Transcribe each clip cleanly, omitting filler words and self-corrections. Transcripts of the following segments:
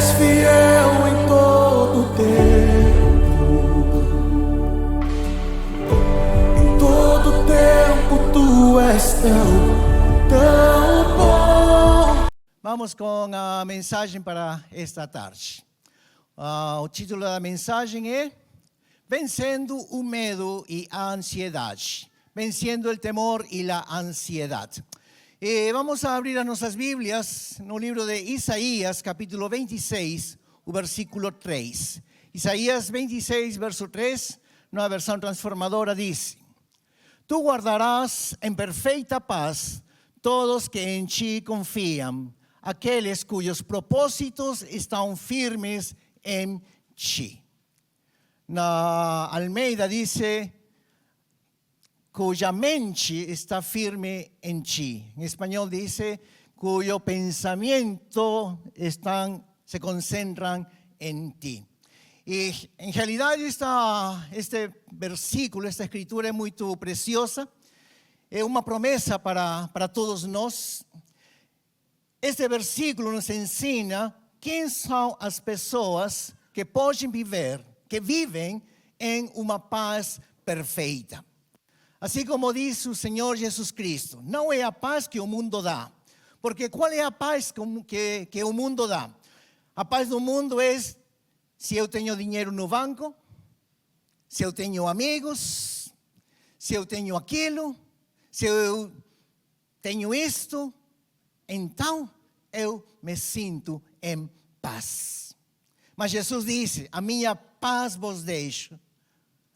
és fiel em todo o tempo. Em todo o tempo tu és tão bom. Vamos com a mensagem para esta tarde. O título da mensagem é Vencendo o medo e a ansiedade. Vencendo o temor e a ansiedade. Vamos a abrir as nossas Bíblias no livro de Isaías, capítulo 26, o versículo 3. Isaías 26, verso 3, na versão transformadora, diz: Tu guardarás em perfeita paz todos que em ti confiam, aqueles cujos propósitos estão firmes em ti. Na Almeida diz: cuya mente está firme en ti. En español dice, cuyo pensamiento se concentran en ti. Y en realidad este versículo, esta escritura es muy preciosa. Es una promesa para todos nós. Este versículo nos ensina quem são as pessoas que podem viver, que vivem em uma paz perfeita. Assim como diz o Senhor Jesus Cristo, não é a paz que o mundo dá. Porque qual é a paz que o mundo dá? A paz do mundo é se eu tenho dinheiro no banco, se eu tenho amigos, se eu tenho aquilo, se eu tenho isto, então eu me sinto em paz. Mas Jesus disse: a minha paz vos deixo,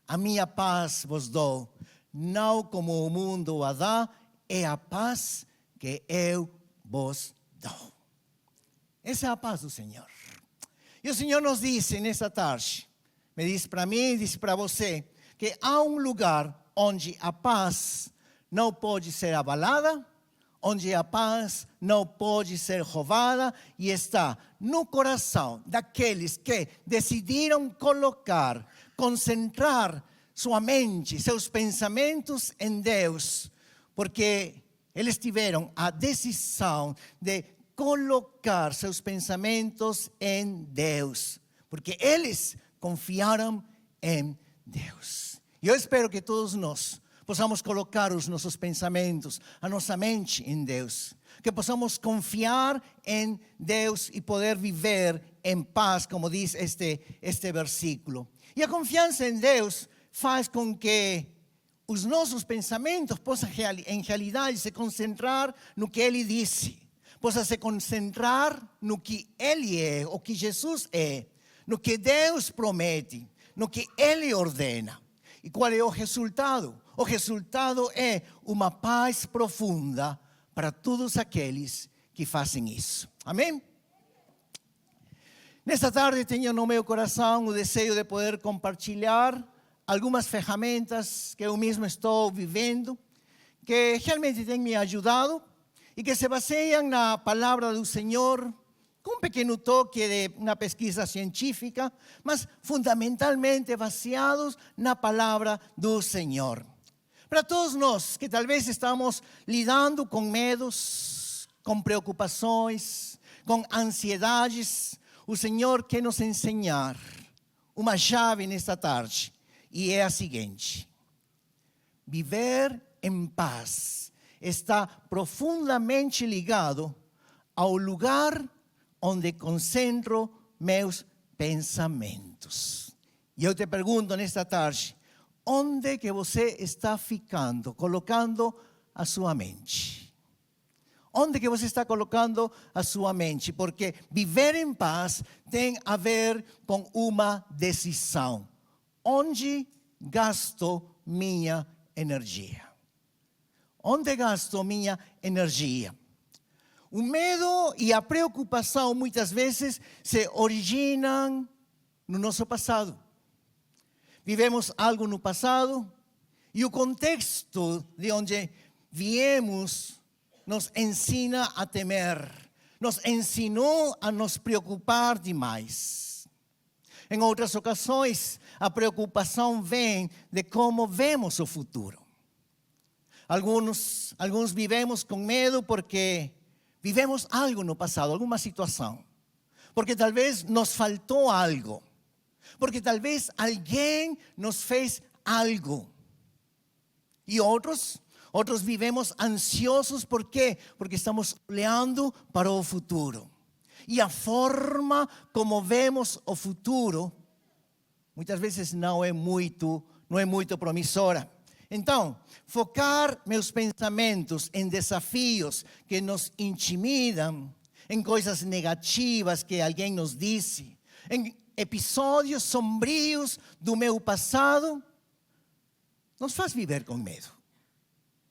a minha paz vos dou. Não como o mundo a dá, é a paz que eu vos dou. Essa é a paz do Senhor. E o Senhor nos disse nessa tarde, me disse para mim, disse para você, que há um lugar onde a paz não pode ser abalada, onde a paz não pode ser roubada, e está no coração daqueles que decidiram concentrar sua mente, seus pensamentos em Deus, porque eles tiveram a decisão de colocar seus pensamentos em Deus, porque eles confiaram em Deus. E eu espero que todos nós possamos colocar os nossos pensamentos, a nossa mente em Deus, que possamos confiar em Deus e poder viver em paz, como diz este versículo. E a confiança em Deus faz com que os nossos pensamentos possam, em realidade, se concentrar no que Ele disse. Possa se concentrar no que Ele é, o que Jesus é, no que Deus promete, no que Ele ordena. E qual é o resultado? O resultado é uma paz profunda para todos aqueles que fazem isso. Amém? Nesta tarde tenho no meu coração o desejo de poder compartilhar algumas ferramentas que eu mesmo estou vivendo, que realmente têm me ajudado e que se baseiam na palavra do Senhor, com um pequeno toque de uma pesquisa científica, mas fundamentalmente baseados na palavra do Senhor. Para todos nós que talvez estamos lidando com medos, com preocupações, com ansiedades, o Senhor quer nos ensinar uma chave nesta tarde. E é a seguinte: viver em paz está profundamente ligado ao lugar onde concentro meus pensamentos. E eu te pergunto nesta tarde, onde que você está ficando, colocando a sua mente? Onde que você está colocando a sua mente? Porque viver em paz tem a ver com uma decisão. Onde gasto minha energia? Onde gasto minha energia? O medo e a preocupação muitas vezes se originam no nosso passado. Vivemos algo no passado e o contexto de onde viemos nos ensina a temer, nos ensinou a nos preocupar demais. Em outras ocasiões, a preocupação vem de como vemos o futuro. Alguns vivemos com medo porque vivemos algo no passado, alguma situação. porque talvez nos faltou algo, porque talvez alguém nos fez algo. E outros vivemos ansiosos, ¿por quê? Porque estamos olhando para o futuro. E a forma como vemos o futuro, muitas vezes não é muito promissora. Então, focar meus pensamentos em desafios que nos intimidam, em coisas negativas que alguém nos disse, em episódios sombrios do meu passado, nos faz viver com medo.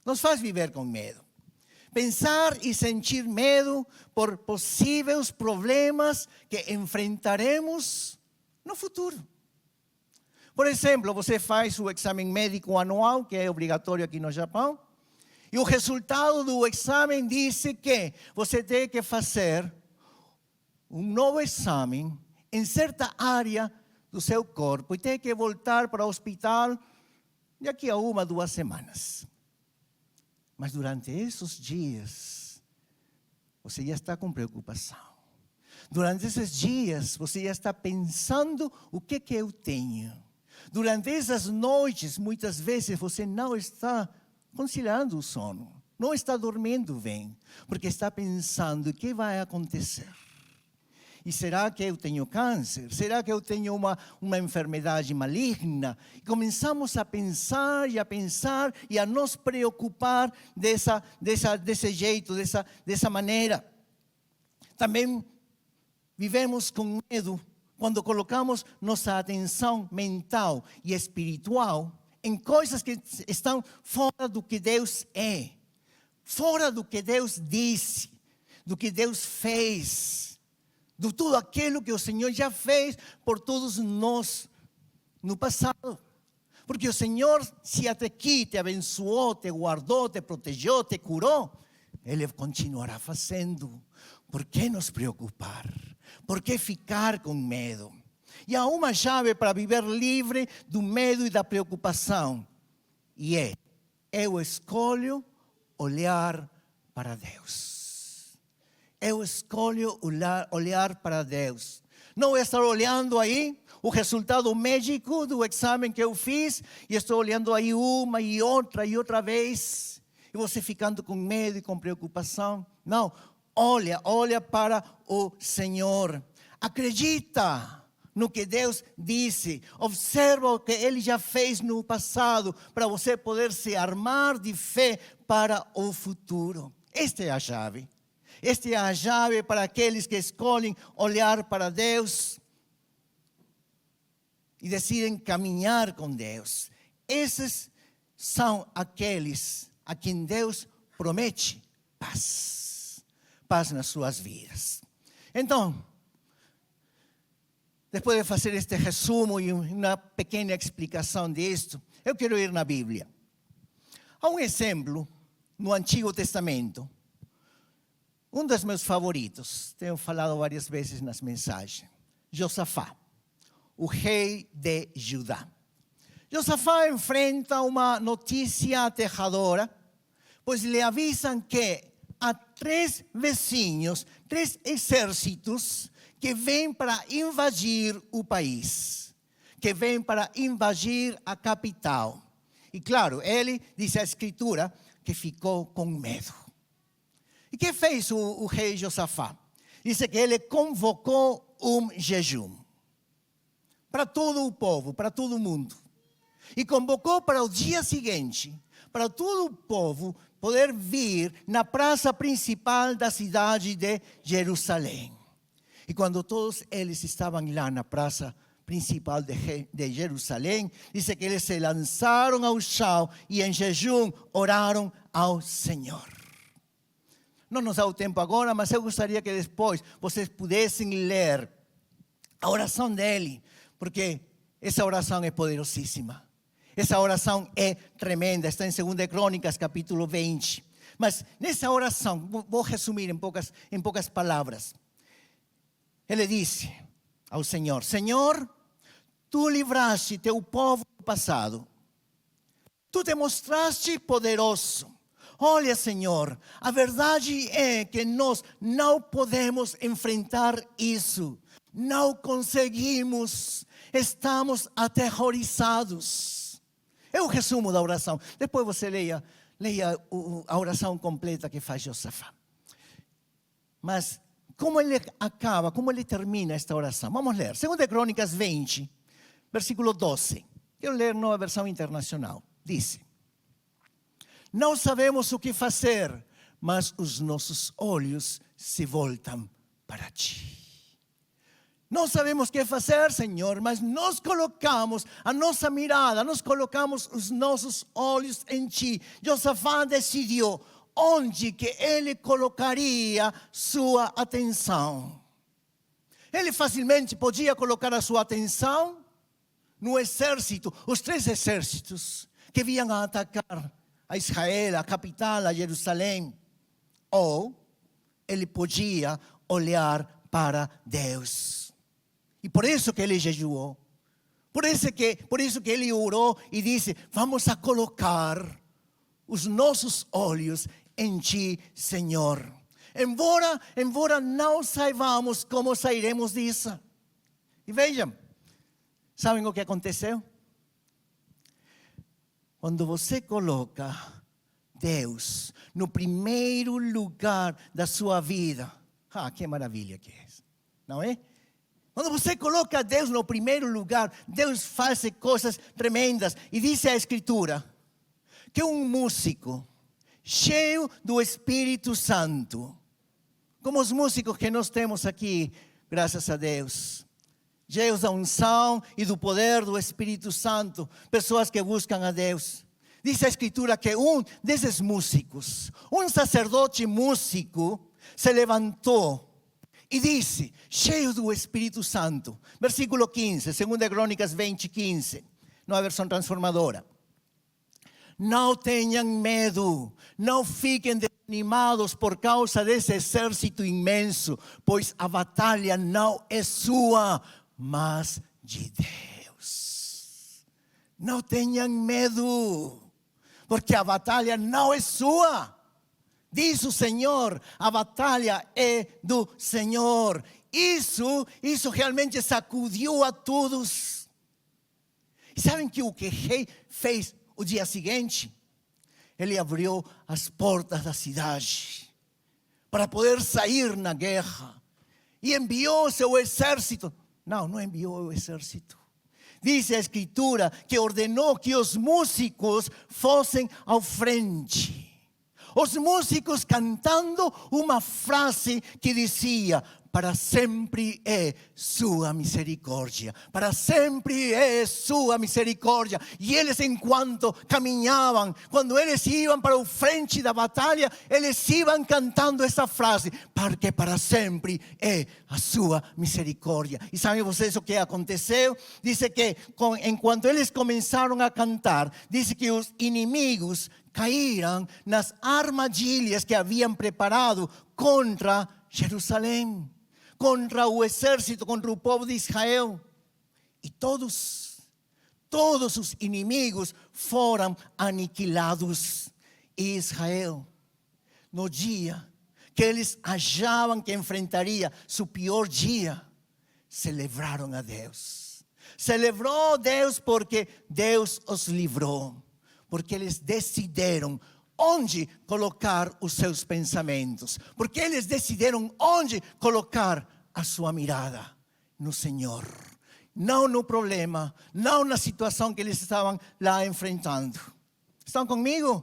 Nos faz viver com medo. Pensar e sentir medo por possíveis problemas que enfrentaremos no futuro. Por exemplo, você faz o exame médico anual, que é obrigatório aqui no Japão, e o resultado do exame diz que você tem que fazer um novo exame em certa área do seu corpo e tem que voltar para o hospital daqui a 1 ou 2 semanas. Mas durante esses dias, você já está com preocupação. Durante esses dias, você já está pensando o que eu tenho. Durante essas noites, muitas vezes, você não está conciliando o sono. Não está dormindo bem, porque está pensando o que vai acontecer. E será que eu tenho câncer? Será que eu tenho uma enfermidade maligna? E começamos a pensar e a nos preocupar desse jeito, dessa maneira. Também vivemos com medo quando colocamos nossa atenção mental e espiritual em coisas que estão fora do que Deus é, fora do que Deus disse, do que Deus fez, de tudo aquilo que o Senhor já fez por todos nós no passado. Porque o Senhor, se até aqui te abençoou, te guardou, te protegeu, te curou, Ele continuará fazendo. Por que nos preocupar? Por que ficar com medo? E há uma chave para viver livre do medo e da preocupação. E eu escolho olhar para Deus. Eu escolho olhar para Deus. Não vou estar olhando aí o resultado médico do exame que eu fiz e estou olhando aí uma e outra vez. E você ficando com medo e com preocupação. Não, olha para o Senhor. Acredita no que Deus disse. Observa o que Ele já fez no passado para você poder se armar de fé para o futuro. Esta é a chave. Esta é a chave para aqueles que escolhem olhar para Deus e decidem caminhar com Deus. Esses são aqueles a quem Deus promete paz. Paz nas suas vidas. Então, depois de fazer este resumo e uma pequena explicação disto, eu quero ir na Bíblia. Há um exemplo no Antigo Testamento, um dos meus favoritos, tenho falado várias vezes nas mensagens, Josafá, o rei de Judá. Josafá enfrenta uma notícia aterradora, pois lhe avisam que há 3 vizinhos, 3 exércitos que vêm para invadir o país, que vêm para invadir a capital. E claro, ele, diz a Escritura, que ficou com medo. E o que fez o rei Josafá? Diz que ele convocou um jejum para todo o povo, para todo o mundo. E convocou para o dia seguinte, para todo o povo poder vir na praça principal da cidade de Jerusalém. E quando todos eles estavam lá na praça principal de Jerusalém, diz que eles se lançaram ao chão e em jejum oraram ao Senhor. Não nos dá o tempo agora, mas eu gostaria que depois vocês pudessem ler a oração dele, porque essa oração é poderosíssima. Essa oração é tremenda, está em 2 Crônicas, capítulo 20. Mas nessa oração, vou resumir em poucas palavras. Ele disse ao Senhor: Senhor, tu livraste teu povo do passado. Tu te mostraste poderoso. Olha, Senhor, a verdade é que nós não podemos enfrentar isso. Não conseguimos. Estamos aterrorizados. É o resumo da oração. Depois você leia a oração completa que faz Josafá. Mas como ele acaba, como ele termina esta oração? Vamos ler. 2 Crônicas 20, versículo 12. Quero ler nova versão internacional. Diz: não sabemos o que fazer, mas os nossos olhos se voltam para ti. Não sabemos o que fazer, Senhor, mas nós colocamos a nossa mirada, nós colocamos os nossos olhos em ti. Josafá decidiu onde que ele colocaria sua atenção. Ele facilmente podia colocar a sua atenção no exército, os 3 exércitos que vinham a atacar a Israel, a capital, a Jerusalém. Ou ele podia olhar para Deus. E por isso que ele jejuou. Por isso que ele orou e disse: vamos a colocar os nossos olhos em ti, Senhor. Embora não saibamos como sairemos disso. E vejam, sabem o que aconteceu? Quando você coloca Deus no primeiro lugar da sua vida, que maravilha que é isso, não é? Quando você coloca Deus no primeiro lugar, Deus faz coisas tremendas. E diz a Escritura que um músico cheio do Espírito Santo, como os músicos que nós temos aqui, graças a Deus, cheios da unção e do poder do Espírito Santo, pessoas que buscam a Deus. Diz a Escritura que um desses músicos, um sacerdote músico, se levantou e disse, cheio do Espírito Santo, versículo 15, 2 Crônicas 20, 15, numa versão transformadora: não tenham medo, não fiquem desanimados por causa desse exército imenso, pois a batalha não é sua, mas de Deus. Não tenham medo, porque a batalha não é sua. Diz o Senhor, a batalha é do Senhor. Isso realmente sacudiu a todos. E sabem que o que o rei fez o dia seguinte? Ele abriu as portas da cidade para poder sair na guerra. E enviou seu exército. Não enviou o exército. Diz a Escritura que ordenou que os músicos fossem ao frente. Os músicos cantando uma frase que dizia: para sempre é sua misericórdia, para sempre é sua misericórdia. E eles, enquanto caminhavam, quando eles iam para o frente da batalha, eles iam cantando essa frase: porque para sempre é a sua misericórdia. E sabem vocês o que aconteceu? Diz que enquanto eles começaram a cantar, diz que os inimigos caíram nas armadilhas que haviam preparado contra Jerusalém, contra o exército, contra o povo de Israel. E todos os inimigos foram aniquilados. E Israel, no dia que eles achavam que enfrentaria seu pior dia, celebraram a Deus. Celebrou a Deus porque Deus os livrou. Porque eles decidiram onde colocar os seus pensamentos. Porque eles decidiram onde colocar a sua mirada no Senhor. Não no problema, não na situação que eles estavam lá enfrentando. Estão comigo?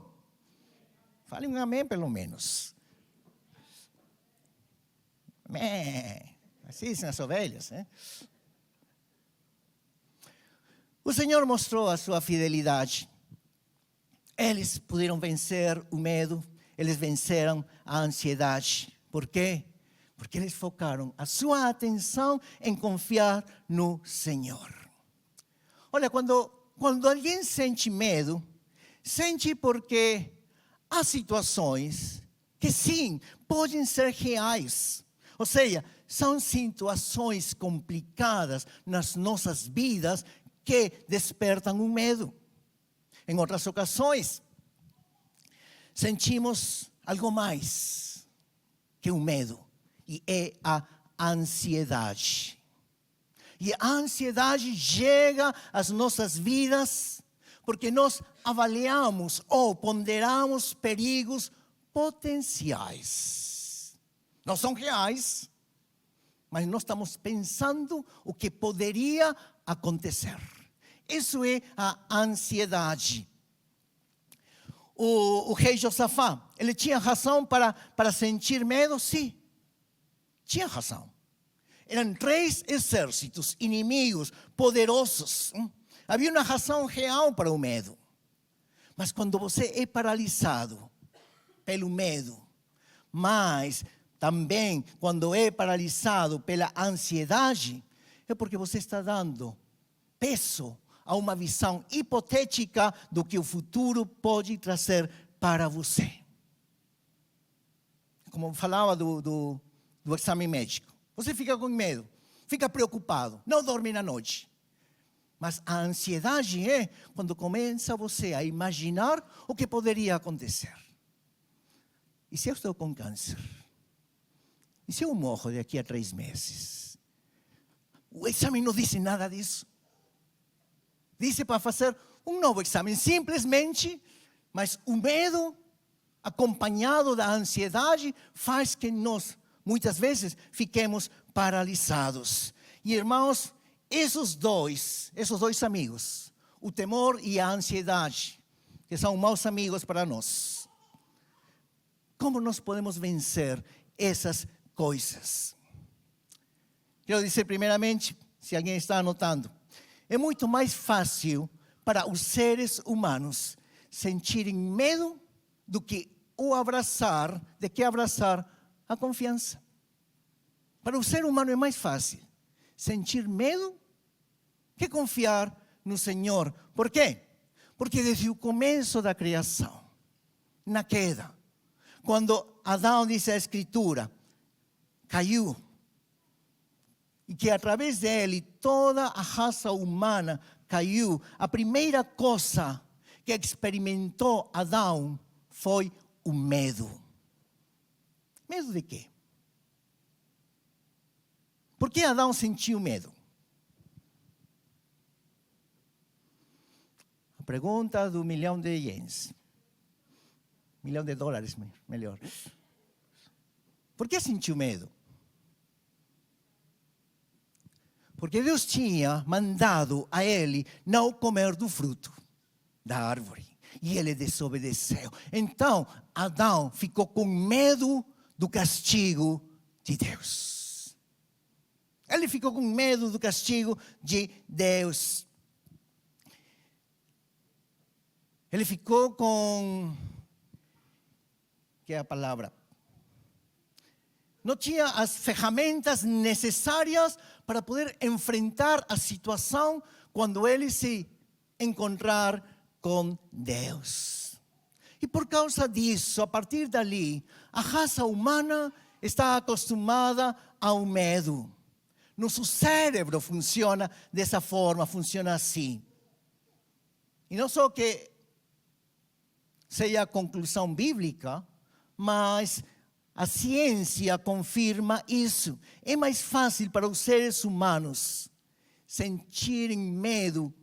Falem um amém pelo menos. Assim são as ovelhas, né? O Senhor mostrou a sua fidelidade. Eles puderam vencer o medo, eles venceram a ansiedade. Por quê? Porque eles focaram a sua atenção em confiar no Senhor. Olha, quando alguém sente medo, sente porque há situações que sim, podem ser reais. Ou seja, são situações complicadas nas nossas vidas que despertam o medo. Em outras ocasiões, sentimos algo mais que o medo, e é a ansiedade. E a ansiedade chega às nossas vidas porque nós avaliamos ou ponderamos perigos potenciais. Não são reais, mas nós estamos pensando o que poderia acontecer. Isso é a ansiedade. O rei Josafá, ele tinha razão para sentir medo? Sim, tinha razão. Eram 3 exércitos inimigos poderosos. Havia uma razão real para o medo. Mas quando você é paralisado pelo medo, mas também quando é paralisado pela ansiedade, é porque você está dando peso a uma visão hipotética do que o futuro pode trazer para você. Como falava do exame médico. Você fica com medo, fica preocupado, não dorme na noite. Mas a ansiedade é quando começa você a imaginar o que poderia acontecer. E se eu estou com câncer? E se eu morro daqui a 3 meses? O exame não diz nada disso. Diz para fazer um novo exame, simplesmente, mas o medo, acompanhado da ansiedade, faz que nós, muitas vezes, fiquemos paralisados. E, irmãos, esses dois amigos, o temor e a ansiedade, que são maus amigos para nós, como nós podemos vencer essas coisas? Quero dizer, primeiramente, se alguém está anotando, é muito mais fácil para os seres humanos sentirem medo do que abraçar a confiança. Para o ser humano é mais fácil sentir medo que confiar no Senhor. Por quê? Porque desde o começo da criação, na queda, quando Adão, diz a Escritura, caiu, e que através dele toda a raça humana caiu, a primeira coisa que experimentou Adão foi o medo. Medo de quê? Por que Adão sentiu medo? A pergunta do $1.000.000 de ienes. $1.000.000, melhor. Por que sentiu medo? Porque Deus tinha mandado a ele não comer do fruto da árvore. E ele desobedeceu. Então, Adão ficou com medo do castigo de Deus. Ele ficou com medo do castigo de Deus. Ele ficou com... que é a palavra? Não tinha as ferramentas necessárias para poder enfrentar a situação quando ele se encontrar com Deus. E por causa disso, a partir dali, a raça humana está acostumada ao medo. Nosso cérebro funciona dessa forma, funciona assim. E não só que seja a conclusão bíblica, mas a ciência confirma isso. É mais fácil para os seres humanos sentirem medo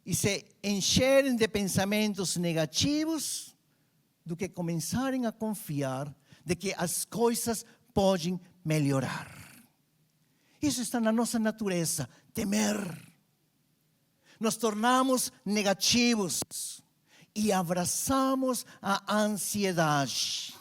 e se encherem de pensamentos negativos do que começarem a confiar de que as coisas podem melhorar. Isso está na nossa natureza, temer. Nos tornamos negativos e abraçamos a ansiedade.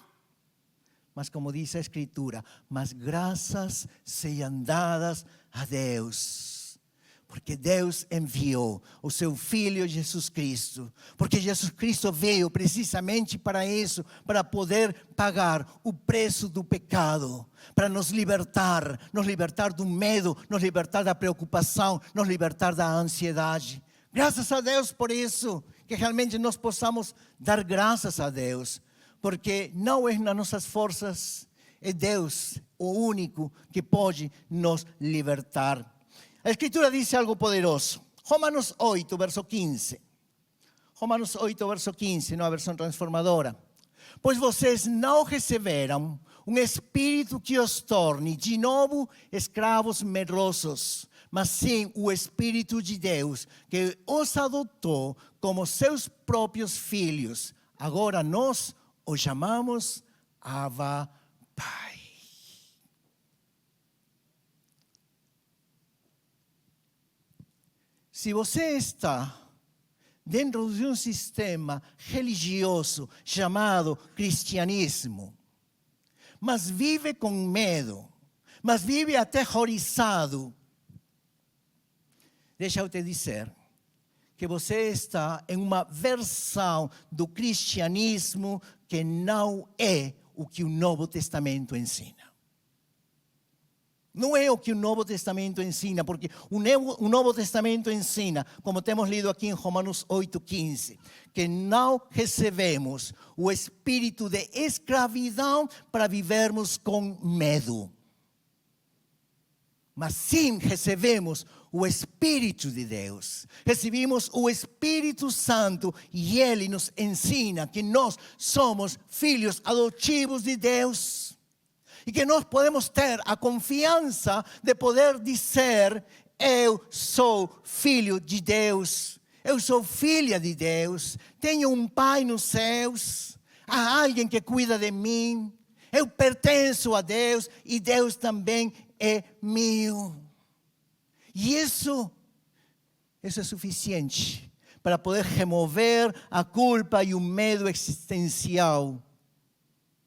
Mas como diz a Escritura, mas graças sejam dadas a Deus. Porque Deus enviou o seu Filho Jesus Cristo. Porque Jesus Cristo veio precisamente para isso, para poder pagar o preço do pecado. Para nos libertar do medo, nos libertar da preocupação, nos libertar da ansiedade. Graças a Deus por isso, que realmente nós possamos dar graças a Deus. Porque não é nas nossas forças, é Deus o único que pode nos libertar. A Escritura diz algo poderoso. Romanos 8, verso 15. Romanos 8, verso 15, numa versão transformadora. Pois vocês não receberam um espírito que os torne de novo escravos medrosos, mas sim o Espírito de Deus, que os adotou como seus próprios filhos. Agora nós os chamamos Abba, Pai. Se você está dentro de um sistema religioso chamado cristianismo, mas vive com medo, mas vive aterrorizado, deixa eu te dizer que você está em uma versão do cristianismo que não é o que o Novo Testamento ensina. Não é o que o Novo Testamento ensina, porque o Novo Testamento ensina, como temos lido aqui em Romanos 8,15, que não recebemos o espírito de escravidão para vivermos com medo. Mas sim recebemos o Espírito de Deus. Recebemos o Espírito Santo e Ele nos ensina que nós somos filhos adotivos de Deus. E que nós podemos ter a confiança de poder dizer: eu sou filho de Deus, eu sou filha de Deus, tenho um Pai nos céus, há alguém que cuida de mim, eu pertenço a Deus e Deus também é meu. E isso é suficiente para poder remover a culpa e o medo existencial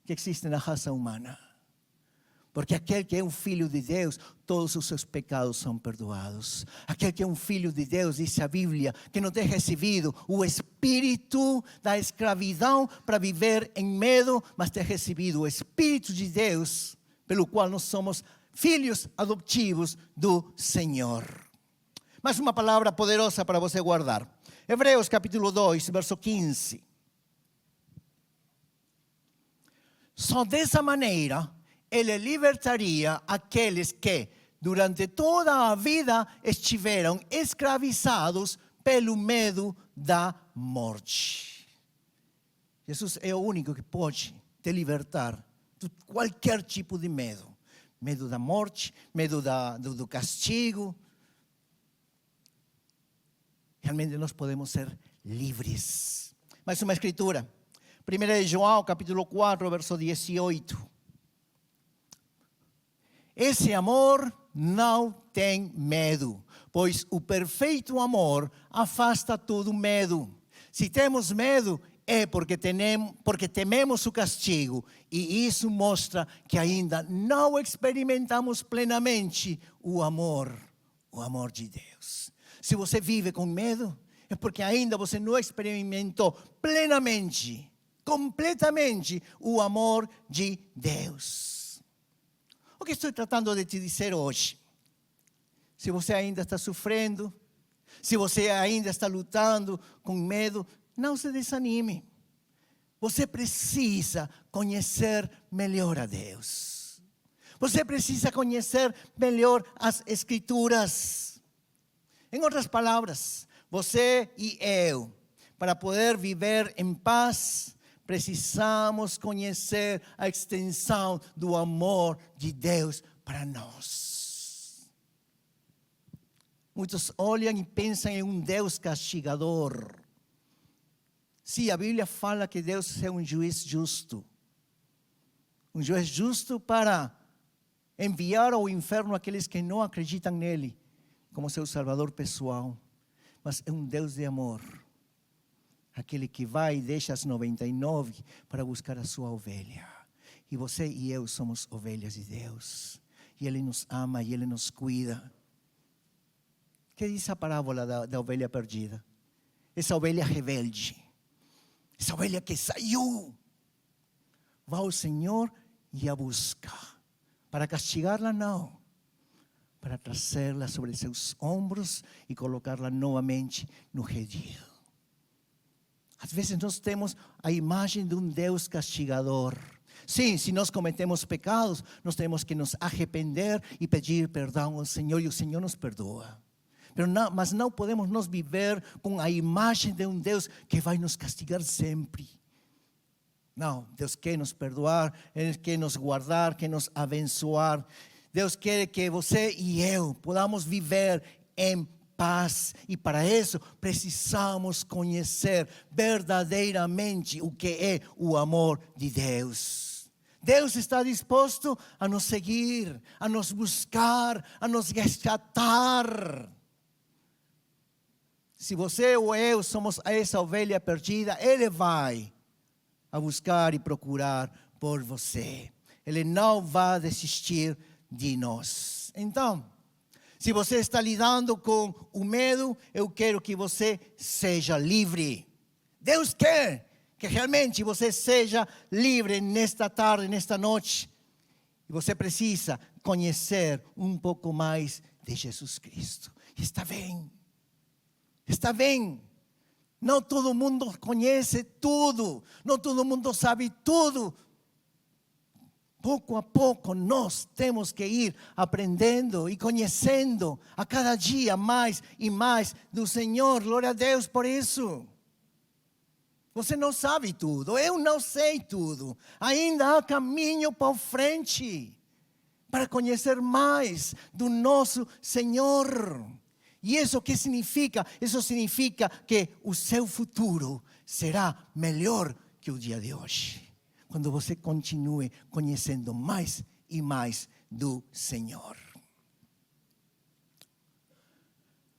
que existe na raça humana. Porque aquele que é um filho de Deus, todos os seus pecados são perdoados. Aquele que é um filho de Deus, diz a Bíblia, que não tem recebido o espírito da escravidão para viver em medo, mas tem recebido o Espírito de Deus, pelo qual nós somos filhos adotivos do Senhor. Mais uma palavra poderosa para você guardar. Hebreus capítulo 2, verso 15. Só dessa maneira Ele libertaria aqueles que, durante toda a vida, estiveram escravizados pelo medo da morte. Jesus é o único que pode te libertar de qualquer tipo de medo. Medo da morte, medo do castigo. Realmente nós podemos ser livres. Mais uma escritura. 1 João, capítulo 4, verso 18. Esse amor não tem medo, pois o perfeito amor afasta todo medo. Se temos medo, é porque tememos o castigo, e isso mostra que ainda não experimentamos plenamente o amor de Deus. Se você vive com medo, é porque ainda você não experimentou plenamente, completamente o amor de Deus. O que estou tratando de te dizer hoje? Se você ainda está sofrendo, se você ainda está lutando com medo, não se desanime. Você precisa conhecer melhor a Deus. Você precisa conhecer melhor as Escrituras. Em outras palavras, você e eu, para poder viver em paz, precisamos conhecer a extensão do amor de Deus para nós. Muitos olham e pensam em um Deus castigador. Sim, a Bíblia fala que Deus é um juiz justo. Um juiz justo para enviar ao inferno aqueles que não acreditam nele como seu salvador pessoal. Mas é um Deus de amor. Aquele que vai e deixa as 99 para buscar a sua ovelha. E você e eu somos ovelhas de Deus. E Ele nos ama e Ele nos cuida. O que diz a parábola da ovelha perdida? Essa ovelha rebelde. Essa ovelha que saiu. Vai ao Senhor e a busca. Para castigá-la, não. Para trazê-la sobre seus ombros e colocá-la novamente no redil. Às vezes nós temos a imagem de um Deus castigador. Sim, se nós cometemos pecados, nós temos que nos arrepender e pedir perdão ao Senhor, e o Senhor nos perdoa. Mas não podemos nos viver com a imagem de um Deus que vai nos castigar sempre. Não, Deus quer nos perdoar, Ele quer nos guardar, quer nos abençoar. Deus quer que você e eu podamos viver em paz. E para isso precisamos conhecer verdadeiramente o que é o amor de Deus. Deus está disposto a nos seguir, a nos buscar, a nos resgatar. Se você ou eu somos essa ovelha perdida, Ele vai a buscar e procurar por você. Ele não vai desistir de nós. Então, se você está lidando com o medo, eu quero que você seja livre. Deus quer que realmente você seja livre nesta tarde, nesta noite. E você precisa conhecer um pouco mais de Jesus Cristo. Está bem. Está bem. Não todo mundo conhece tudo. Não todo mundo sabe tudo. Pouco a pouco nós temos que ir aprendendo e conhecendo a cada dia mais e mais do Senhor. Glória a Deus por isso. Você não sabe tudo, eu não sei tudo. Ainda há caminho para frente para conhecer mais do nosso Senhor. E isso o que significa? Isso significa que o seu futuro será melhor que o dia de hoje. Quando você continue conhecendo mais e mais do Senhor.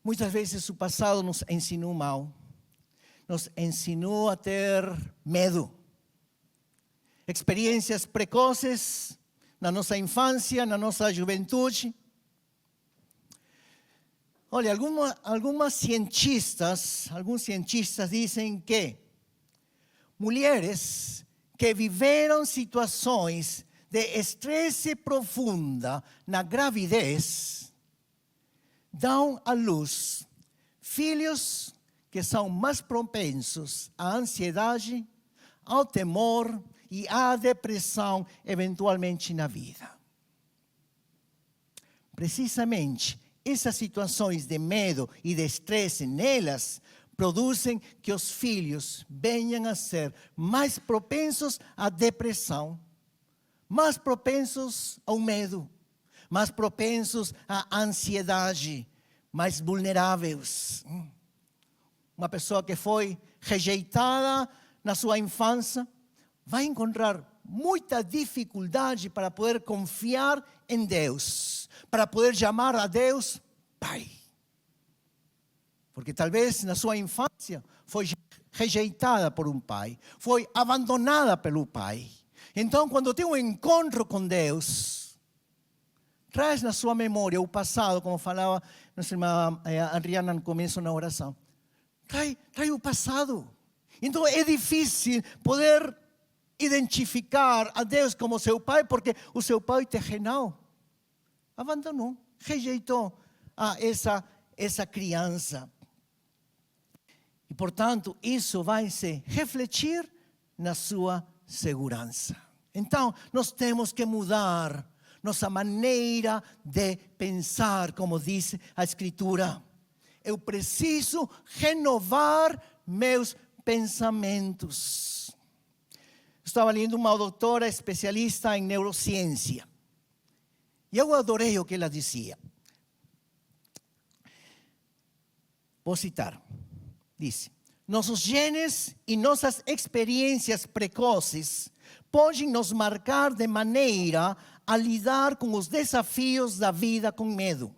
Muitas vezes o passado nos ensinou mal. Nos ensinou a ter medo. Experiências precoces na nossa infância, na nossa juventude. Olha, alguns cientistas dizem que mulheres que viveram situações de estresse profunda na gravidez dão à luz filhos que são mais propensos à ansiedade, ao temor e à depressão eventualmente na vida. Precisamente essas situações de medo e de estresse nelas produzem que os filhos venham a ser mais propensos à depressão, mais propensos ao medo, mais propensos à ansiedade, mais vulneráveis. Uma pessoa que foi rejeitada na sua infância vai encontrar muita dificuldade para poder confiar em Deus, para poder chamar a Deus Pai. Porque talvez na sua infância foi rejeitada por um pai, foi abandonada pelo pai. Então, quando tem um encontro com Deus, traz na sua memória o passado, como falava nossa irmã Adriana no começo na oração. Traz o passado. Então, é difícil poder identificar a Deus como seu pai, porque o seu pai terrenal abandonou, rejeitou a essa criança. E, portanto, isso vai se refletir na sua segurança. Então, nós temos que mudar nossa maneira de pensar, como diz a Escritura. Eu preciso renovar meus pensamentos. Estava lendo uma doutora especialista em neurociência. E eu adorei o que ela dizia. Vou citar. Diz: nossos genes e nossas experiências precoces podem nos marcar de maneira a lidar com os desafios da vida com medo.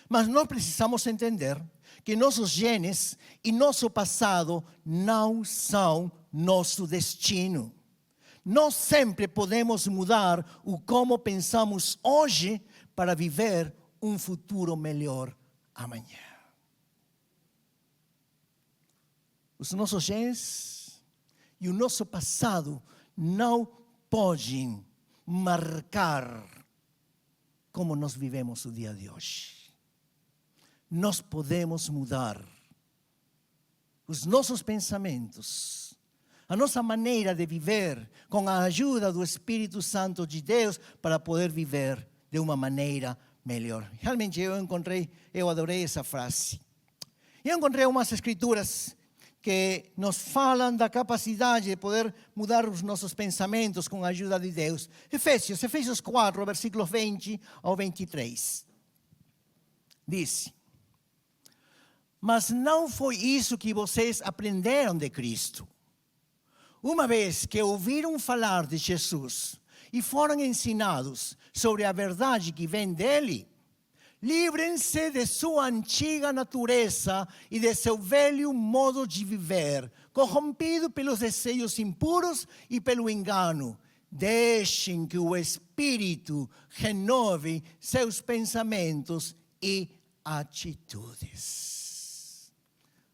Mas nós precisamos entender que nossos genes e nosso passado não são nosso destino. Nós sempre podemos mudar o como pensamos hoje para viver um futuro melhor amanhã. Os nossos genes e o nosso passado não podem marcar como nós vivemos o dia de hoje. Nós podemos mudar os nossos pensamentos, a nossa maneira de viver, com a ajuda do Espírito Santo de Deus, para poder viver de uma maneira melhor. Realmente eu adorei essa frase. Eu encontrei umas escrituras que nos falam da capacidade de poder mudar os nossos pensamentos com a ajuda de Deus. Efésios 4, versículos 20 ao 23. Diz: mas não foi isso que vocês aprenderam de Cristo. Uma vez que ouviram falar de Jesus e foram ensinados sobre a verdade que vem dele, livrem-se de sua antiga natureza e de seu velho modo de viver, corrompido pelos desejos impuros e pelo engano. Deixem que o Espírito renove seus pensamentos e atitudes.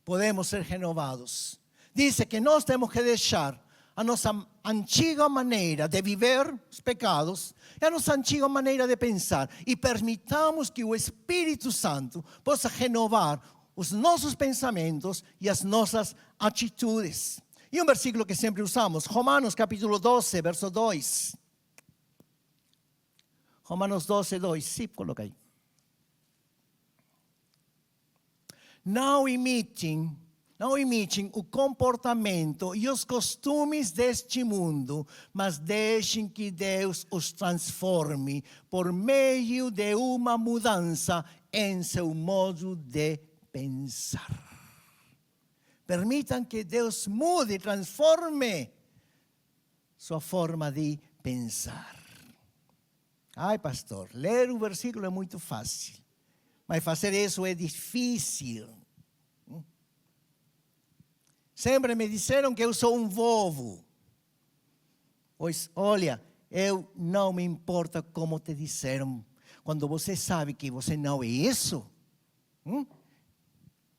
Podemos ser renovados. Diz que nós temos que deixar a nossa antiga maneira de viver os pecados e a nossa antiga maneira de pensar e permitamos que o Espírito Santo possa renovar os nossos pensamentos e as nossas atitudes. E um versículo que sempre usamos, Romanos capítulo 12, verso 2. Romanos 12, 2. Sim, coloca aí. Não imitem o comportamento e os costumes deste mundo, mas deixem que Deus os transforme por meio de uma mudança em seu modo de pensar. Permitam que Deus mude e transforme sua forma de pensar. Ai, pastor, ler o versículo é muito fácil. Mas fazer isso é difícil. Sempre me disseram que eu sou um bobo. Pois, olha, eu não me importa como te disseram. Quando você sabe que você não é isso,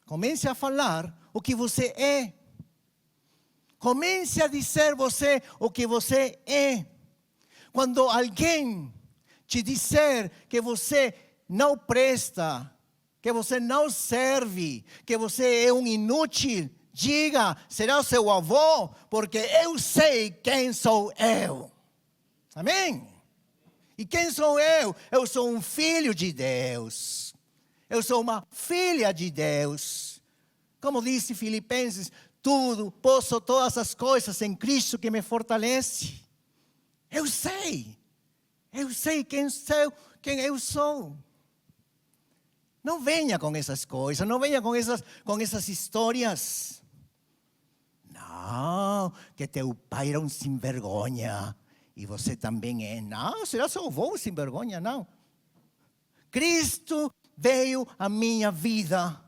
comece a falar o que você é. Comece a dizer você o que você é. Quando alguém te disser que você não presta, que você não serve, que você é um inútil, diga, será o seu avô, porque eu sei quem sou eu. Amém? E quem sou eu? Eu sou um filho de Deus. Eu sou uma filha de Deus. Como disse Filipenses, posso todas as coisas em Cristo que me fortalece. Eu sei quem eu sou. Não venha com essas coisas, não venha com essas histórias. Não, que teu pai era um sem vergonha e você também é. Não, será seu avô sem vergonha? Não. Cristo veio à minha vida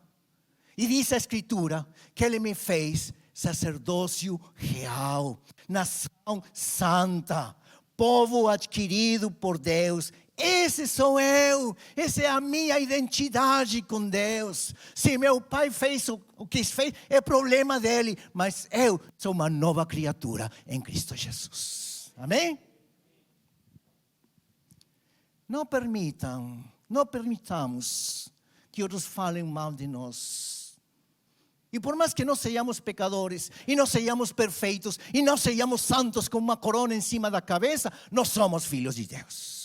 e diz a Escritura que Ele me fez sacerdócio real, nação santa, povo adquirido por Deus. Esse sou eu, essa é a minha identidade com Deus. Se meu pai fez o que fez, é problema dele, mas eu sou uma nova criatura em Cristo Jesus. Amém? Não permitamos que outros falem mal de nós. E por mais que não sejamos pecadores, e não sejamos perfeitos, e não sejamos santos com uma corona em cima da cabeça, nós somos filhos de Deus.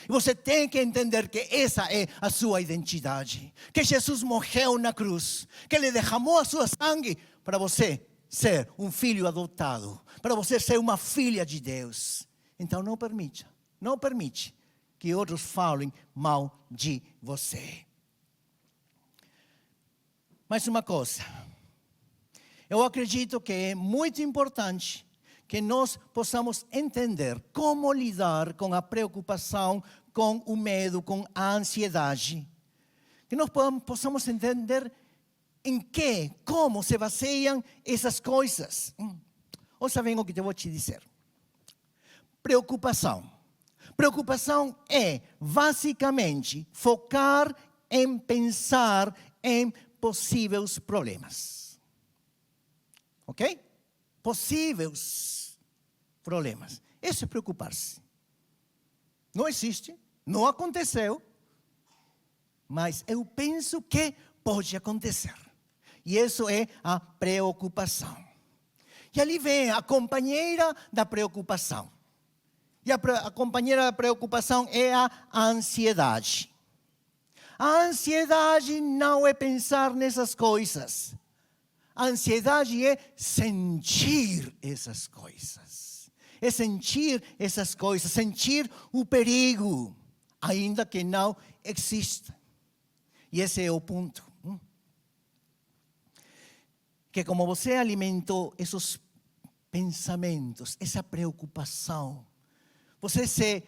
E você tem que entender que essa é a sua identidade. Que Jesus morreu na cruz. Que Ele derramou a sua sangue para você ser um filho adotado. Para você ser uma filha de Deus. Então não permite que outros falem mal de você. Mais uma coisa. Eu acredito que é muito importante que nós possamos entender como lidar com a preocupação, com o medo, com a ansiedade. Que nós possamos entender como se baseiam essas coisas. Ouça bem o que eu vou te dizer. Preocupação. Preocupação é, basicamente, focar em pensar em possíveis problemas. Ok? Possíveis problemas. Isso é preocupar-se. Não existe, não aconteceu, mas eu penso que pode acontecer. E isso é a preocupação. E ali vem a companheira da preocupação. E a companheira da preocupação é a ansiedade. A ansiedade não é pensar nessas coisas. A ansiedade é sentir essas coisas. É sentir essas coisas, sentir o perigo, ainda que não exista. E esse é o ponto. Que como você alimentou esses pensamentos, essa preocupação, você se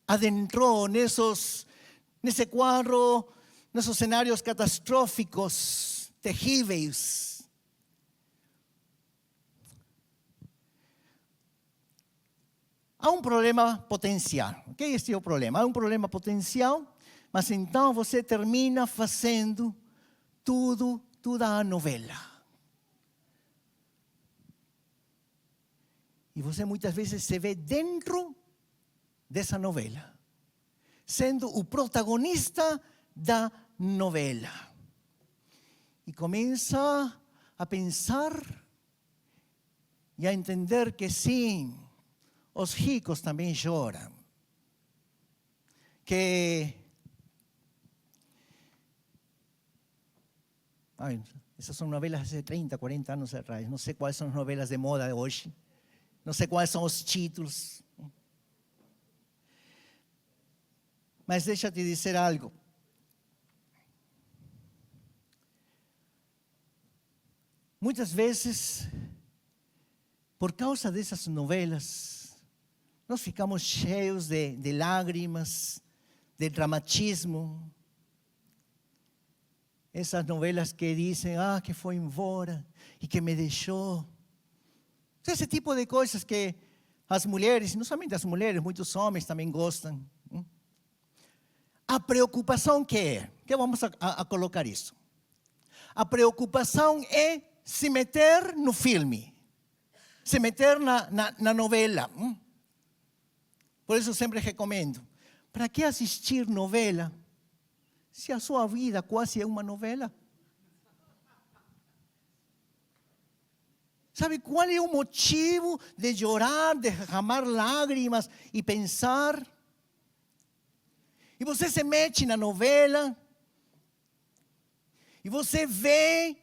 adentrou nesse quadro, nesses cenários catastróficos, terríveis. Há um problema potencial. Ok? Este é o problema. Há um problema potencial, mas então você termina fazendo toda a novela. E você muitas vezes se vê dentro dessa novela, sendo o protagonista da novela. E começa a pensar e a entender que sim, os ricos também choram. Essas são novelas de 30, 40 anos atrás. Não sei quais são as novelas de moda hoje. Não sei quais são os títulos. Mas deixa eu te dizer algo. Muitas vezes, por causa dessas novelas, nós ficamos cheios de lágrimas, de dramatismo. Essas novelas que dizem, que foi embora e que me deixou. Esse tipo de coisas que as mulheres, não somente as mulheres, muitos homens também gostam. A preocupação que é? Que vamos a colocar isso. A preocupação é se meter no filme, se meter na novela. Por isso eu sempre recomendo, para que assistir novela, se a sua vida quase é uma novela? Sabe qual é o motivo de chorar, de derramar lágrimas e pensar? E você se mete na novela e você vê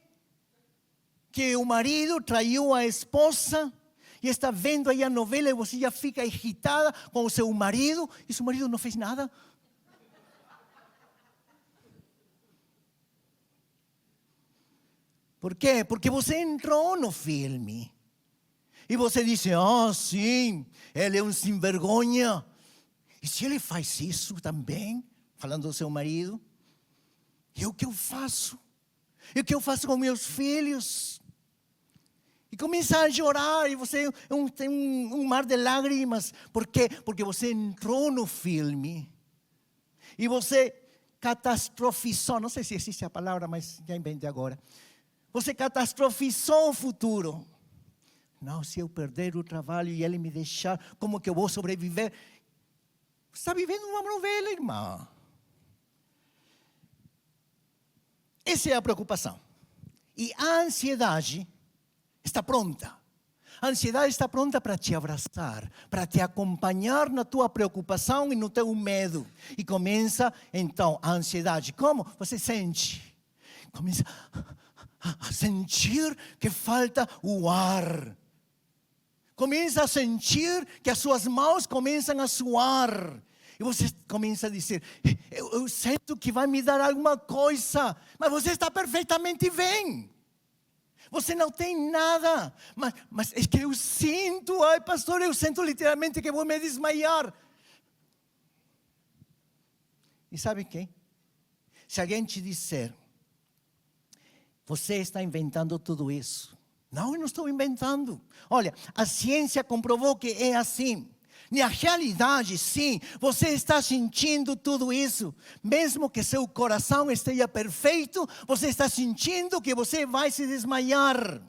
que o marido traiu a esposa e está vendo aí a novela e você já fica irritada com o seu marido e seu marido não fez nada. Por quê? Porque você entrou no filme. E você disse, sim, ele é um sem vergonha. E se ele faz isso também, falando do seu marido, e o que eu faço? E o que eu faço com meus filhos? E começa a chorar, e você tem um mar de lágrimas. Por quê? Porque você entrou no filme. E você catastrofizou, não sei se existe a palavra, mas já inventei agora. Você catastrofizou o futuro. Não, se eu perder o trabalho e ele me deixar, como que eu vou sobreviver? Você está vivendo uma novela, irmã. Essa é a preocupação. E a ansiedade está pronta. A ansiedade está pronta para te abraçar, para te acompanhar na tua preocupação e no teu medo. E começa, então, a ansiedade. Como? Você sente. Começa a sentir que falta o ar. Começa a sentir que as suas mãos começam a suar. E você começa a dizer, eu sinto que vai me dar alguma coisa. Mas você está perfeitamente bem. Você não tem nada. Mas é que eu sinto, pastor, eu sinto literalmente que vou me desmaiar. E sabe o quê? Se alguém te disser, você está inventando tudo isso. Não, eu não estou inventando. Olha, a ciência comprovou que é assim. Na realidade, sim, você está sentindo tudo isso. Mesmo que seu coração esteja perfeito, você está sentindo que você vai se desmaiar.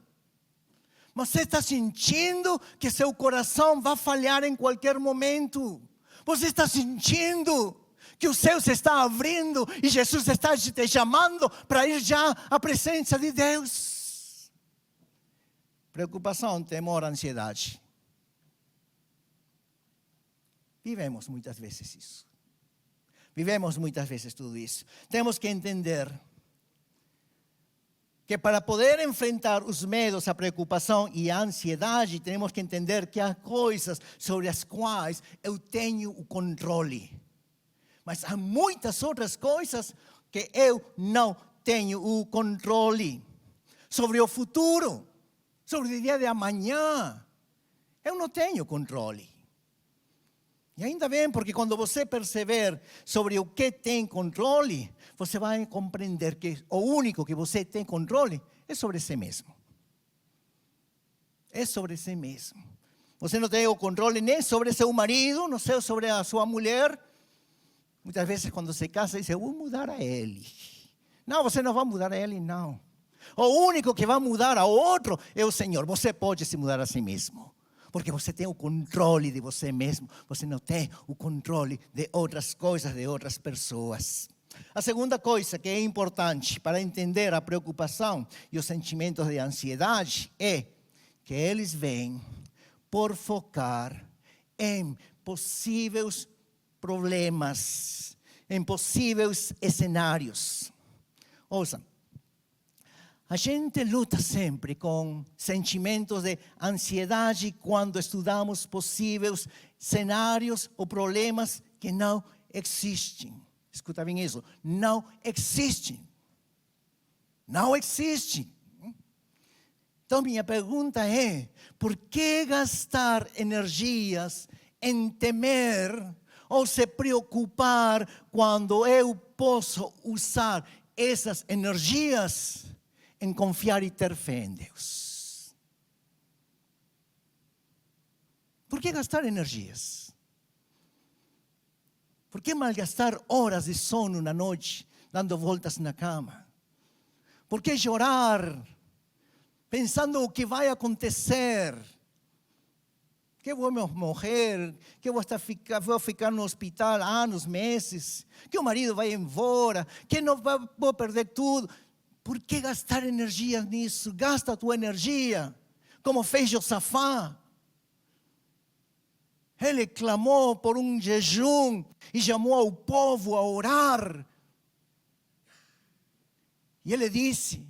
Você está sentindo que seu coração vai falhar em qualquer momento. Você está sentindo que o céu se está abrindo e Jesus está te chamando para ir já à presença de Deus. Preocupação, temor, ansiedade. Vivemos muitas vezes isso. Vivemos muitas vezes tudo isso. Temos que entender que para poder enfrentar os medos, a preocupação e a ansiedade, temos que entender que há coisas sobre as quais eu tenho o controle. Mas há muitas outras coisas que eu não tenho o controle. Sobre o futuro, sobre o dia de amanhã, eu não tenho controle. E ainda bem, porque quando você perceber sobre o que tem controle, você vai compreender que o único que você tem controle é sobre si mesmo. É sobre si mesmo. Você não tem o controle nem sobre seu marido, não sei, sobre a sua mulher. Muitas vezes quando se casa, diz, eu vou mudar a ele. Não, você não vai mudar a ele, não. O único que vai mudar a outro é o Senhor. Você pode se mudar a si mesmo. Porque você tem o controle de você mesmo. Você não tem o controle de outras coisas, de outras pessoas. A segunda coisa que é importante para entender a preocupação e os sentimentos de ansiedade é que eles vêm por focar em possíveis problemas, em possíveis cenários. Ouça. A gente luta sempre com sentimentos de ansiedade quando estudamos possíveis cenários ou problemas que não existem. Escuta bem isso. Não existem. Não existem. Então, minha pergunta é, por que gastar energias em temer ou se preocupar quando eu posso usar essas energias em confiar e ter fé em Deus? Por que gastar energias? Por que malgastar horas de sono na noite, dando voltas na cama? Por que chorar, pensando o que vai acontecer? Que vou morrer, que vou ficar no hospital anos, meses, que o marido vai embora, que não vou perder tudo. Por que gastar energia nisso? Gasta a tua energia, como fez Josafá. Ele clamou por um jejum e chamou ao povo a orar. E ele disse,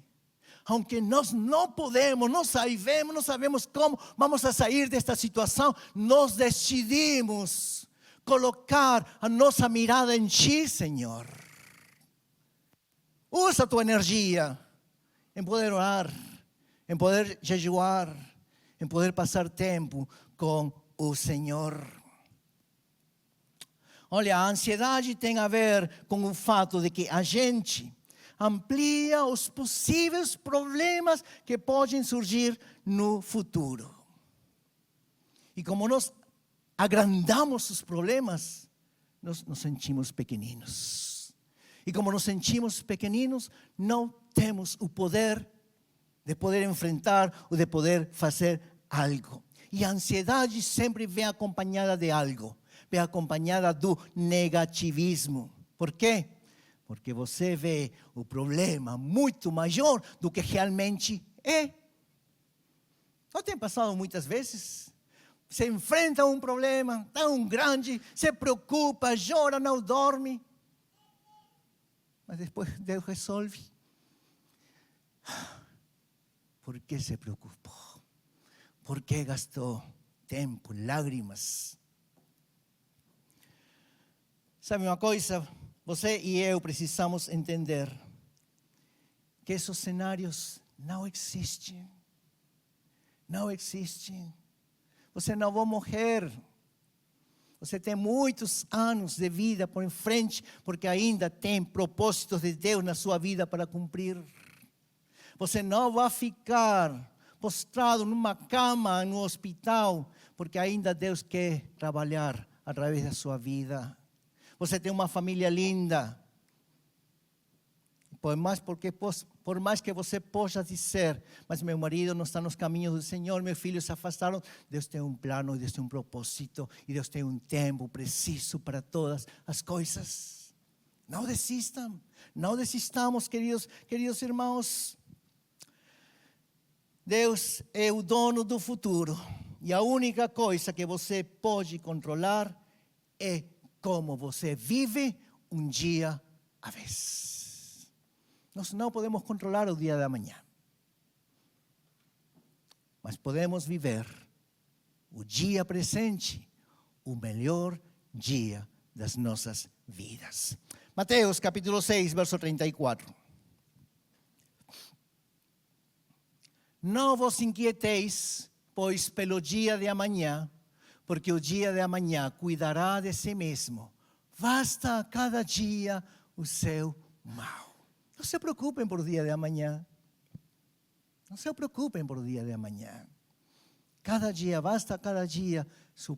aunque nós não podemos, não sabemos como vamos a sair desta situação, nós decidimos colocar a nossa mirada em Ti, Senhor. Usa a tua energia em poder orar, em poder jejuar, em poder passar tempo com o Senhor. Olha, a ansiedade tem a ver com o fato de que a gente amplia os possíveis problemas que podem surgir no futuro. E como nós agrandamos os problemas, nós nos sentimos pequeninos. E como nos sentimos pequeninos, não temos o poder de poder enfrentar ou de poder fazer algo. E a ansiedade sempre vem acompanhada de algo. Vem acompanhada do negativismo. Por quê? Porque você vê o problema muito maior do que realmente é. Não tem passado muitas vezes? Você enfrenta um problema tão grande, se preocupa, chora, não dorme. Mas depois Deus resolve. Por que se preocupou? Por que gastou tempo, lágrimas? Sabe uma coisa? Você e eu precisamos entender que esses cenários não existem. Não existem. Você não vai morrer. Você tem muitos anos de vida por em frente, porque ainda tem propósitos de Deus na sua vida para cumprir. Você não vai ficar postrado numa cama, no hospital, porque ainda Deus quer trabalhar através da sua vida. Você tem uma família linda. Por mais que você possa dizer, mas meu marido não está nos caminhos do Senhor, meus filhos se afastaram. Deus tem um plano, Deus tem um propósito, e Deus tem um tempo preciso para todas as coisas. Não desistam, não desistamos, queridos irmãos. Deus é o dono do futuro, e a única coisa que você pode controlar é como você vive um dia à vez. Nós não podemos controlar o dia de amanhã, mas podemos viver o dia presente, o melhor dia das nossas vidas. Mateus capítulo 6, verso 34. Não vos inquieteis, pois pelo dia de amanhã, porque o dia de amanhã cuidará de si mesmo. Basta a cada dia o seu mal. Não se preocupem por o dia de amanhã. Não se preocupem por o dia de amanhã. Cada dia, basta cada dia su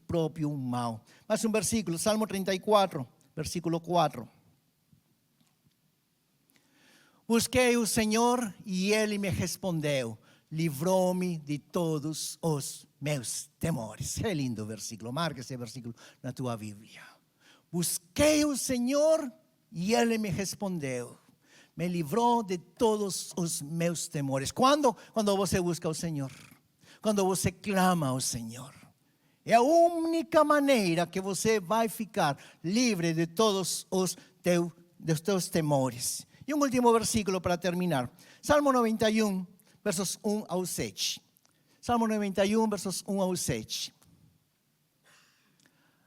próprio mal. Mais um versículo, Salmo 34, versículo 4. Busquei o Senhor e Ele me respondeu. Livrou-me de todos os meus temores. Que lindo versículo, marca esse versículo na tua Bíblia. Busquei o Senhor e Ele me respondeu. Me livrou de todos os meus temores. Quando você busca o Senhor? Quando você clama ao Senhor. É a única maneira que você vai ficar livre de todos os teus temores. E um último versículo para terminar. Salmo 91, versos 1 ao 7. Salmo 91, versos 1 ao 7.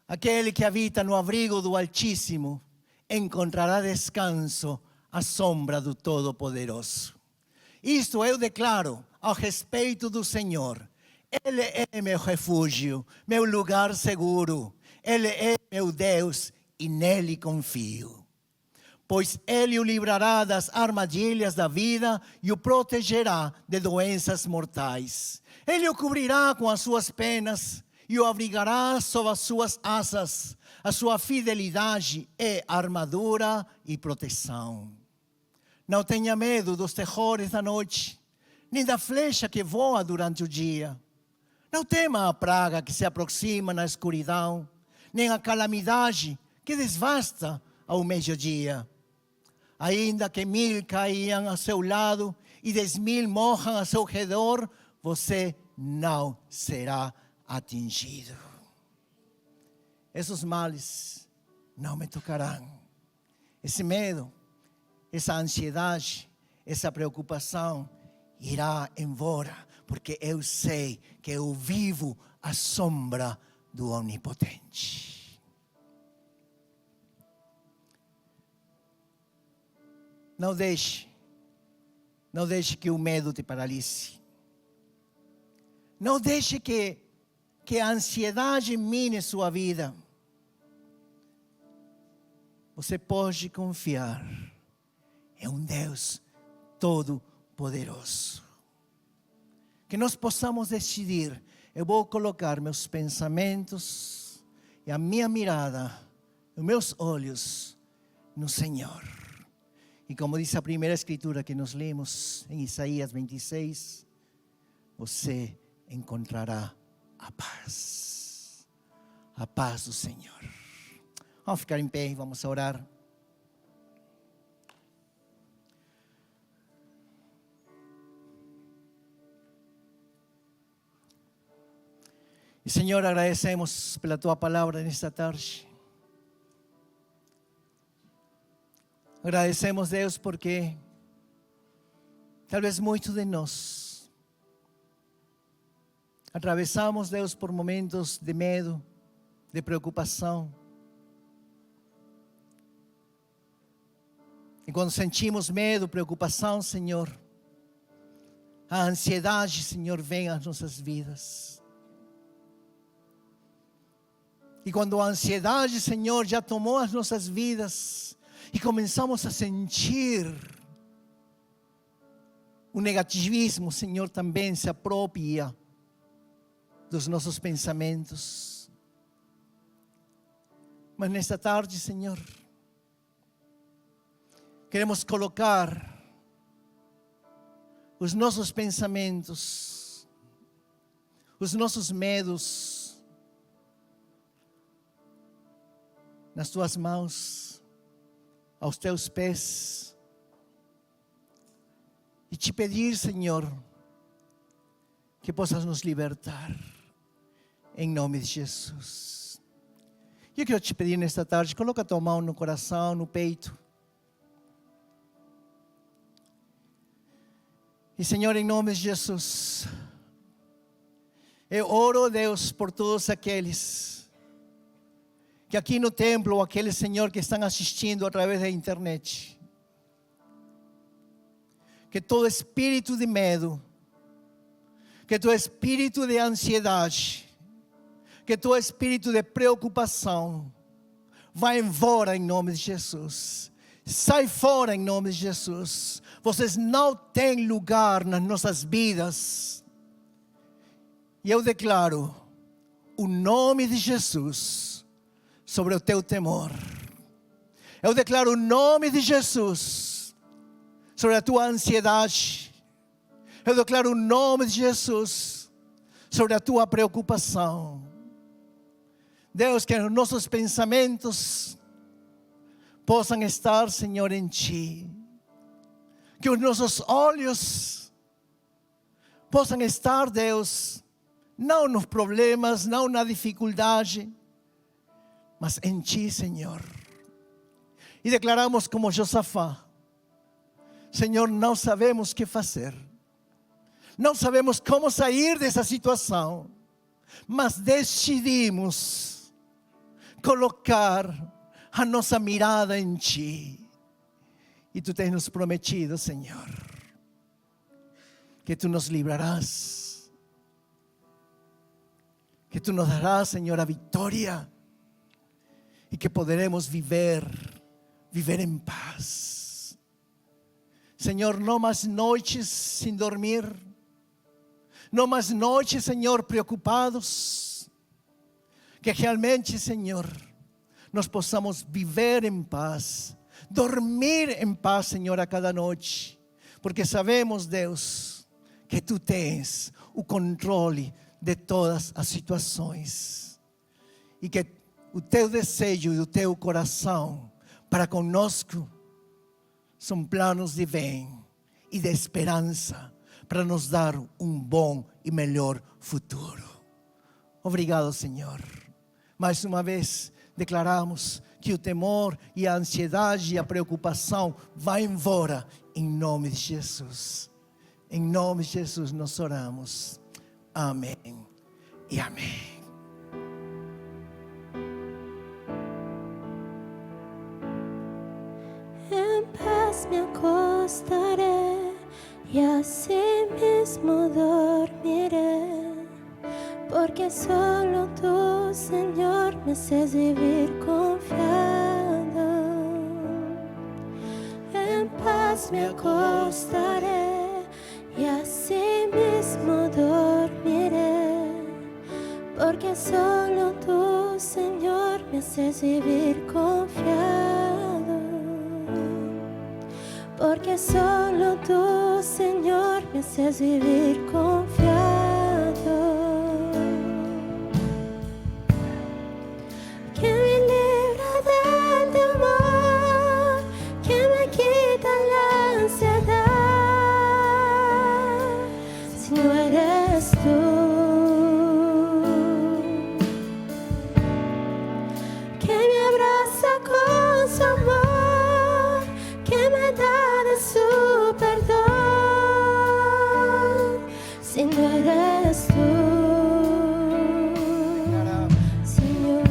Aquele que habita no abrigo do Altíssimo encontrará descanso à sombra do Todo-Poderoso. Isto eu declaro ao respeito do Senhor. Ele é meu refúgio, meu lugar seguro. Ele é meu Deus e nele confio. Pois Ele o livrará das armadilhas da vida e o protegerá de doenças mortais. Ele o cobrirá com as suas penas e o abrigará sob as suas asas. A sua fidelidade é armadura e proteção. Não tenha medo dos terrores da noite, nem da flecha que voa durante o dia. Não tema a praga que se aproxima na escuridão, nem a calamidade que devasta ao meio-dia. Ainda que 1000 caiam ao seu lado e 10.000 morram ao seu redor, você não será atingido. Esses males não me tocarão. Esse medo, essa ansiedade, essa preocupação irá embora, porque eu sei que eu vivo à sombra do Onipotente. Não deixe que o medo te paralise. Não deixe que a ansiedade mine sua vida. Você pode confiar em um Deus todo-poderoso. Que nós possamos decidir, eu vou colocar meus pensamentos e a minha mirada, os meus olhos no Senhor. E como diz a primeira escritura que nós lemos em Isaías 26, você encontrará a paz do Senhor. Vamos ficar em pé e vamos orar. E Senhor, agradecemos pela Tua palavra nesta tarde. Agradecemos, Deus, porque talvez muitos de nós atravessamos, Deus, por momentos de medo, de preocupação. E quando sentimos medo, preocupação, Senhor, a ansiedade, Senhor, vem às nossas vidas. E quando a ansiedade, Senhor, já tomou as nossas vidas e começamos a sentir o negativismo, Senhor, também se apropria dos nossos pensamentos. Mas nesta tarde, Senhor, queremos colocar os nossos pensamentos, os nossos medos nas Tuas mãos, aos Teus pés, e te pedir, Senhor, que possas nos libertar, em nome de Jesus. Eu quero te pedir nesta tarde, coloca a tua mão no coração, no peito. E Senhor, em nome de Jesus, eu oro, Deus, por todos aqueles que aqui no templo, aqueles, Senhor, que estão assistindo através da internet, que todo espírito de medo, que todo espírito de ansiedade, que todo espírito de preocupação, vá embora em nome de Jesus. Sai fora em nome de Jesus. Vocês não têm lugar nas nossas vidas. E eu declaro o nome de Jesus sobre o teu temor. Eu declaro o nome de Jesus sobre a tua ansiedade. Eu declaro o nome de Jesus sobre a tua preocupação. Deus, que os nossos pensamentos possam estar, Senhor, em Ti. Que os nossos olhos possam estar, Deus, não nos problemas, não na dificuldade, mas em Ti, Senhor. E declaramos como Josafá: Senhor, não sabemos o que fazer. Não sabemos como sair dessa situação, mas decidimos colocar a nossa mirada em Ti. E Tu tens nos prometido, Senhor, que Tu nos livrarás, que Tu nos darás, Senhor, a vitória, e que poderemos viver em paz. Senhor, não mais noites sem dormir, não mais noites, Senhor, preocupados, que realmente, Senhor, nós possamos viver em paz, dormir em paz, Senhor, a cada noite, porque sabemos, Deus, que Tu tens o controle de todas as situações, e que o Teu desejo e o Teu coração para conosco são planos de bem e de esperança, para nos dar um bom e melhor futuro. Obrigado, Senhor. Mais uma vez declaramos que o temor e a ansiedade e a preocupação vão embora em nome de Jesus. Em nome de Jesus nós oramos. Amém e amém. En paz me acostaré y así mismo dormiré, porque solo Tú, Señor, me haces vivir confiado. En paz me acostaré y así mismo dormiré, porque solo Tú, Señor, me haces vivir confiado. Porque solo Tú, Señor, me haces vivir confiado. Que me libra del temor, que me quita la ansiedad, si no eres Tú. Que me abraza con su amor, que me da de su perdón, si no eres Tú, Señor.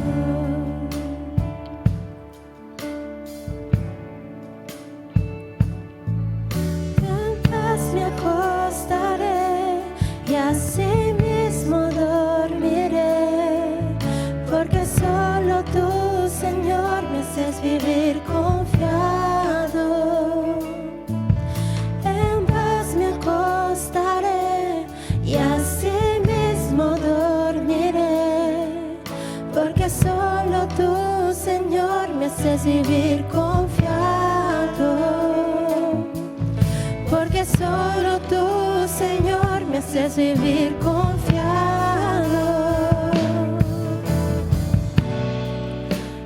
En paz me acostaré y así mismo dormiré, porque solo Tú, Señor, me haces vivir confiado. En paz me acostaré y así mismo dormiré, porque solo Tú, Señor, me haces vivir confiado. Porque solo Tú, Señor, me haces vivir confiado.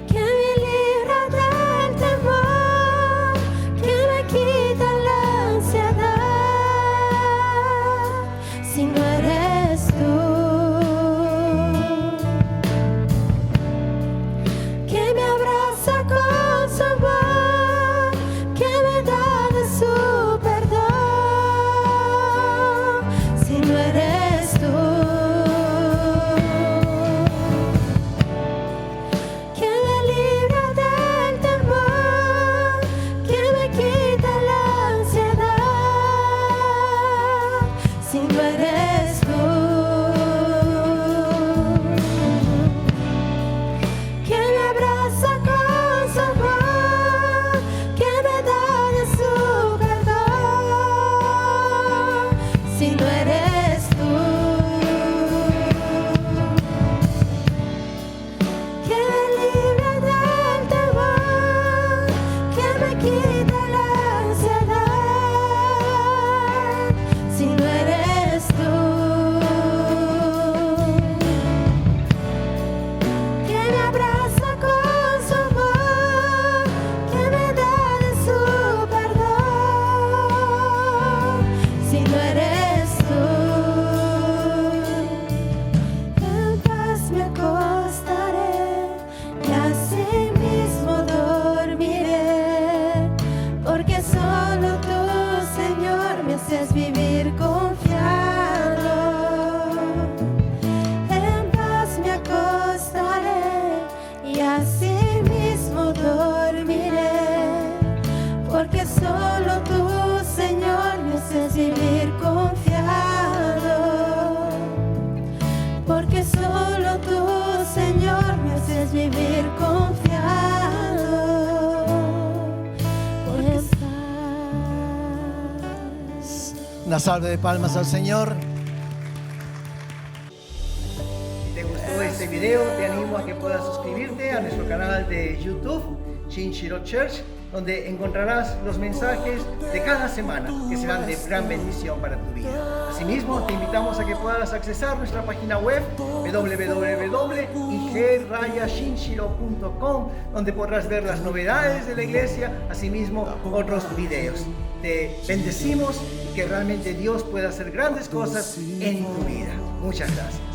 Que me libra del temor, que me quita la ansiedad, si no eres Tú. porque solo tú, Señor, me haces vivir confiado. En paz me acostaré y así mismo dormiré, porque solo tú, Señor, me haces vivir confiado, porque solo tú, Señor, me haces vivir confiado. En paz. Una salva de palmas al Señor. Si te gustó este video, te animo a que puedas suscribirte a nuestro canal de YouTube, Shinshiro Church, donde encontrarás los mensajes de cada semana que serán de gran bendición para tu vida. Asimismo, te invitamos a que puedas accesar nuestra página web www.ig-shinshiro.com, donde podrás ver las novedades de la iglesia, asimismo otros videos. Te bendecimos y que realmente Dios pueda hacer grandes cosas en tu vida. Muchas gracias.